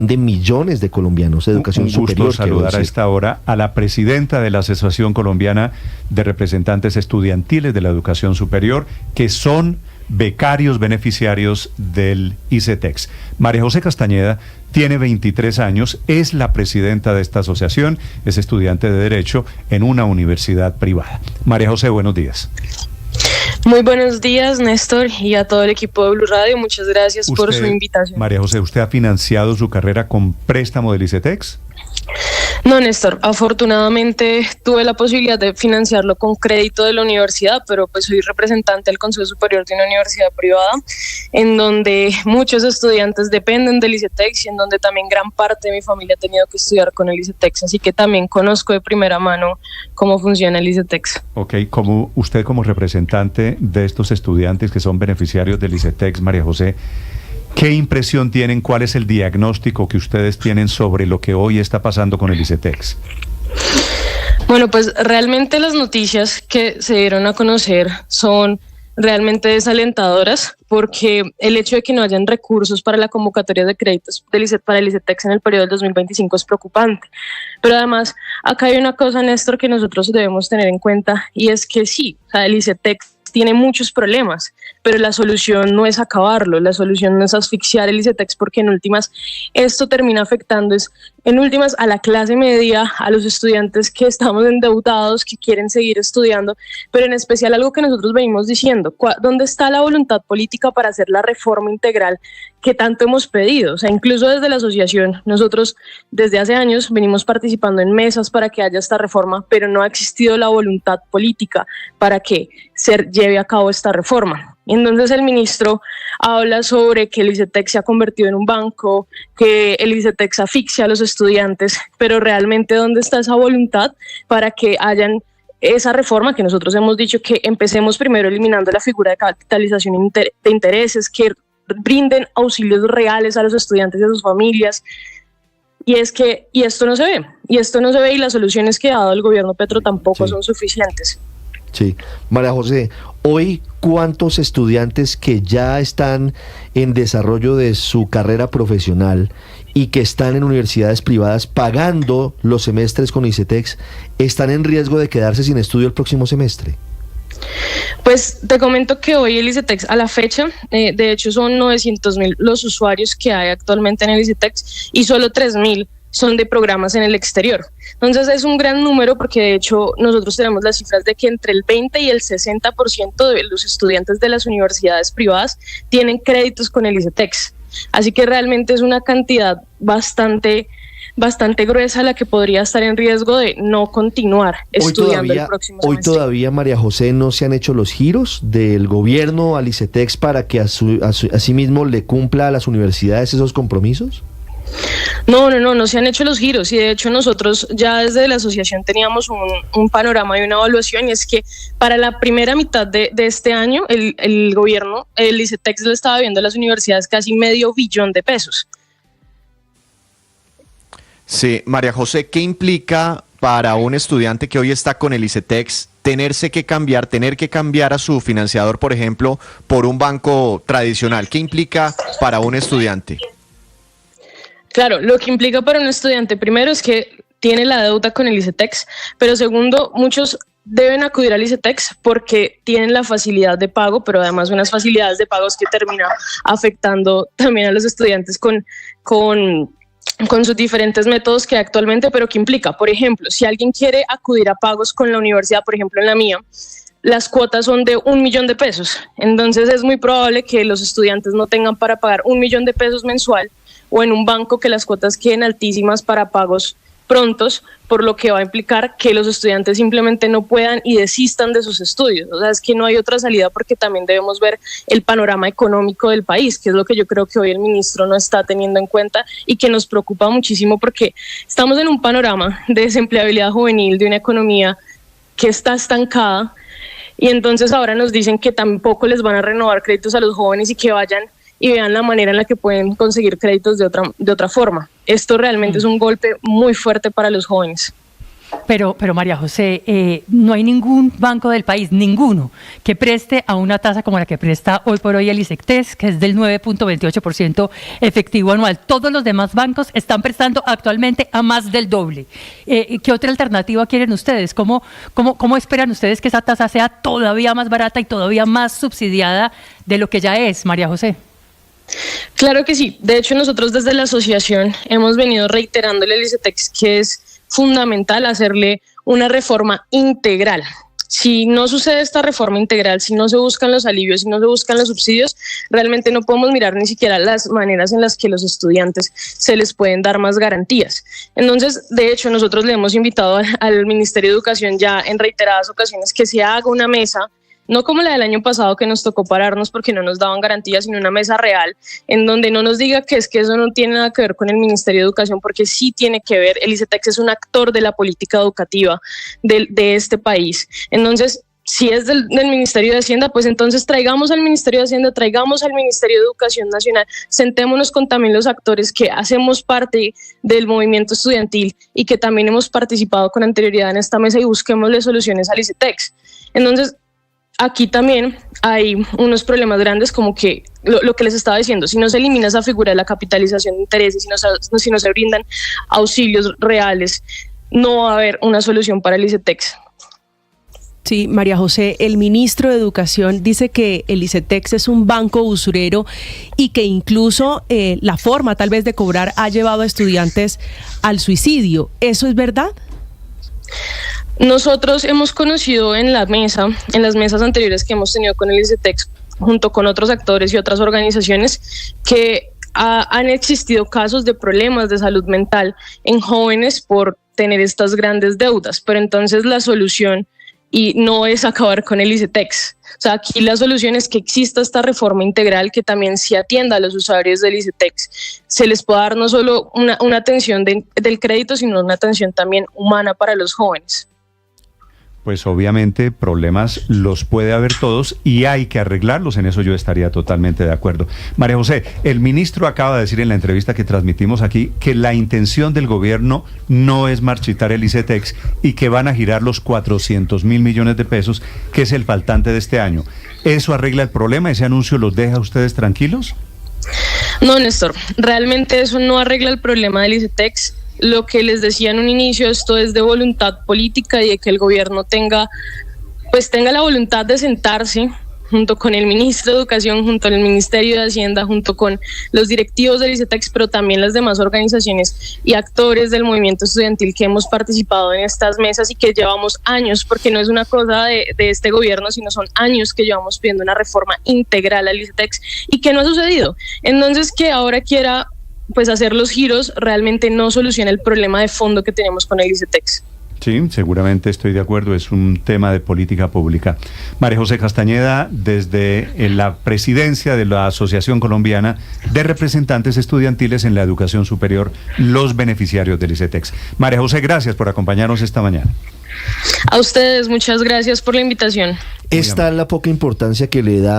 de millones de colombianos de educación superior. Un gusto saludar a esta hora a la presidenta de la Asociación Colombiana de Representantes Estudiantiles de la Educación Superior, que son becarios beneficiarios del ICETEX. María José Castañeda tiene 23 años, es la presidenta de esta asociación, es estudiante de Derecho en una universidad privada. María José, buenos días. Muy buenos días, Néstor, y a todo el equipo de Blue Radio. Muchas gracias por su invitación. María José, ¿usted ha financiado su carrera con préstamo del ICETEX? No, Néstor, afortunadamente tuve la posibilidad de financiarlo con crédito de la universidad, pero pues soy representante del Consejo Superior de una universidad privada, en donde muchos estudiantes dependen del ICETEX y en donde también gran parte de mi familia ha tenido que estudiar con el ICETEX, así que también conozco de primera mano cómo funciona el ICETEX. Ok, usted como representante de estos estudiantes que son beneficiarios del ICETEX, María José, ¿qué impresión tienen? ¿Cuál es el diagnóstico que ustedes tienen sobre lo que hoy está pasando con el ICETEX? Bueno, pues realmente las noticias que se dieron a conocer son realmente desalentadoras, porque el hecho de que no hayan recursos para la convocatoria de créditos para el ICETEX en el periodo del 2025 es preocupante. Pero además, acá hay una cosa, Néstor, que nosotros debemos tener en cuenta, y es que sí, o sea, el ICETEX tiene muchos problemas, pero la solución no es acabarlo, la solución no es asfixiar el ICETEX, porque en últimas esto termina afectando a la clase media, a los estudiantes que estamos endeudados, que quieren seguir estudiando, pero en especial algo que nosotros venimos diciendo, ¿dónde está la voluntad política para hacer la reforma integral que tanto hemos pedido? O sea, incluso desde la asociación, nosotros desde hace años venimos participando en mesas para que haya esta reforma, pero no ha existido la voluntad política para que se lleve a cabo esta reforma. Entonces el ministro habla sobre que el ICETEX se ha convertido en un banco, que el ICETEX asfixia a los estudiantes, pero realmente ¿dónde está esa voluntad para que hayan esa reforma que nosotros hemos dicho que empecemos primero eliminando la figura de capitalización de intereses, que brinden auxilios reales a los estudiantes y a sus familias? Y esto no se ve, y las soluciones que ha dado el gobierno Petro tampoco son suficientes. Sí, María José, hoy ¿cuántos estudiantes que ya están en desarrollo de su carrera profesional y que están en universidades privadas pagando los semestres con ICETEX están en riesgo de quedarse sin estudio el próximo semestre? Pues te comento que hoy el ICETEX a la fecha, de hecho son 900,000 los usuarios que hay actualmente en el ICETEX y solo 3,000 son de programas en el exterior. Entonces es un gran número, porque de hecho nosotros tenemos las cifras de que entre el 20 y el 60% de los estudiantes de las universidades privadas tienen créditos con el ICETEX. Así que realmente es una cantidad bastante gruesa la que podría estar en riesgo de no continuar estudiando el próximo semestre. Hoy todavía, María José, ¿no se han hecho los giros del gobierno al ICETEX para que asimismo le cumpla a las universidades esos compromisos? No se han hecho los giros, y de hecho nosotros ya desde la asociación teníamos un panorama y una evaluación, y es que para la primera mitad de este año el gobierno, el ICETEX le estaba viendo a las universidades casi $500 millones de pesos. Sí, María José, ¿qué implica para un estudiante que hoy está con el ICETEX tener que cambiar a su financiador, por ejemplo, por un banco tradicional? ¿Qué implica para un estudiante? Claro, lo que implica para un estudiante, primero, es que tiene la deuda con el ICETEX, pero segundo, muchos deben acudir al ICETEX porque tienen la facilidad de pago, pero además unas facilidades de pagos que terminan afectando también a los estudiantes con sus diferentes métodos que actualmente, pero que implica, por ejemplo, si alguien quiere acudir a pagos con la universidad, por ejemplo en la mía, las cuotas son de $1 millón de pesos, entonces es muy probable que los estudiantes no tengan para pagar $1 millón de pesos mensual, o en un banco que las cuotas queden altísimas para pagos prontos, por lo que va a implicar que los estudiantes simplemente no puedan y desistan de sus estudios. O sea, es que no hay otra salida, porque también debemos ver el panorama económico del país, que es lo que yo creo que hoy el ministro no está teniendo en cuenta y que nos preocupa muchísimo, porque estamos en un panorama de desempleabilidad juvenil, de una economía que está estancada, y entonces ahora nos dicen que tampoco les van a renovar créditos a los jóvenes y que vayan y vean la manera en la que pueden conseguir créditos de otra forma. Esto realmente es un golpe muy fuerte para los jóvenes. Pero María José, no hay ningún banco del país, ninguno, que preste a una tasa como la que presta hoy por hoy el ICETEX, que es del 9.28% efectivo anual. Todos los demás bancos están prestando actualmente a más del doble. ¿Qué otra alternativa quieren ustedes? ¿Cómo esperan ustedes que esa tasa sea todavía más barata y todavía más subsidiada de lo que ya es, María José? Claro que sí. De hecho, nosotros desde la asociación hemos venido reiterándole al ICETEX que es fundamental hacerle una reforma integral. Si no sucede esta reforma integral, si no se buscan los alivios, si no se buscan los subsidios, realmente no podemos mirar ni siquiera las maneras en las que los estudiantes se les pueden dar más garantías. Entonces, de hecho, nosotros le hemos invitado al Ministerio de Educación ya en reiteradas ocasiones que se haga una mesa, no como la del año pasado que nos tocó pararnos porque no nos daban garantías, sino una mesa real en donde no nos diga que es que eso no tiene nada que ver con el Ministerio de Educación, porque sí tiene que ver. El ICETEX es un actor de la política educativa de este país. Entonces, si es del Ministerio de Hacienda, pues entonces traigamos al Ministerio de Hacienda, traigamos al Ministerio de Educación Nacional, sentémonos con también los actores que hacemos parte del movimiento estudiantil y que también hemos participado con anterioridad en esta mesa y busquémosle soluciones al ICETEX. Entonces, aquí también hay unos problemas grandes como que lo que les estaba diciendo, si no se elimina esa figura de la capitalización de intereses, si no se brindan auxilios reales, no va a haber una solución para el ICETEX. Sí, María José, el ministro de Educación dice que el ICETEX es un banco usurero y que incluso la forma tal vez de cobrar ha llevado a estudiantes al suicidio. ¿Eso es verdad? Nosotros hemos conocido en las mesas anteriores que hemos tenido con el ICETEX, junto con otros actores y otras organizaciones, que han existido casos de problemas de salud mental en jóvenes por tener estas grandes deudas, pero entonces la solución no es acabar con el ICETEX. O sea, aquí la solución es que exista esta reforma integral que también se atienda a los usuarios del ICETEX. Se les pueda dar no solo una atención del crédito, sino una atención también humana para los jóvenes. Pues obviamente problemas los puede haber todos y hay que arreglarlos, en eso yo estaría totalmente de acuerdo. María José, el ministro acaba de decir en la entrevista que transmitimos aquí que la intención del gobierno no es marchitar el ICETEX y que van a girar los 400.000 millones de pesos, que es el faltante de este año. ¿Eso arregla el problema? ¿Ese anuncio los deja a ustedes tranquilos? No, Néstor, realmente eso no arregla el problema del ICETEX. Lo que les decía en un inicio, esto es de voluntad política y de que el gobierno tenga la voluntad de sentarse junto con el ministro de Educación, junto al Ministerio de Hacienda, junto con los directivos del ICETEX, pero también las demás organizaciones y actores del movimiento estudiantil que hemos participado en estas mesas y que llevamos años, porque no es una cosa de este gobierno, sino son años que llevamos pidiendo una reforma integral al ICETEX y que no ha sucedido. Entonces, que ahora quiera hacer los giros realmente no soluciona el problema de fondo que tenemos con el ICETEX. Sí, seguramente estoy de acuerdo, es un tema de política pública. María José Castañeda, desde la presidencia de la Asociación Colombiana de Representantes Estudiantiles en la Educación Superior, los beneficiarios del ICETEX. María José, gracias por acompañarnos esta mañana. A ustedes, muchas gracias por la invitación. Esta es la poca importancia que le da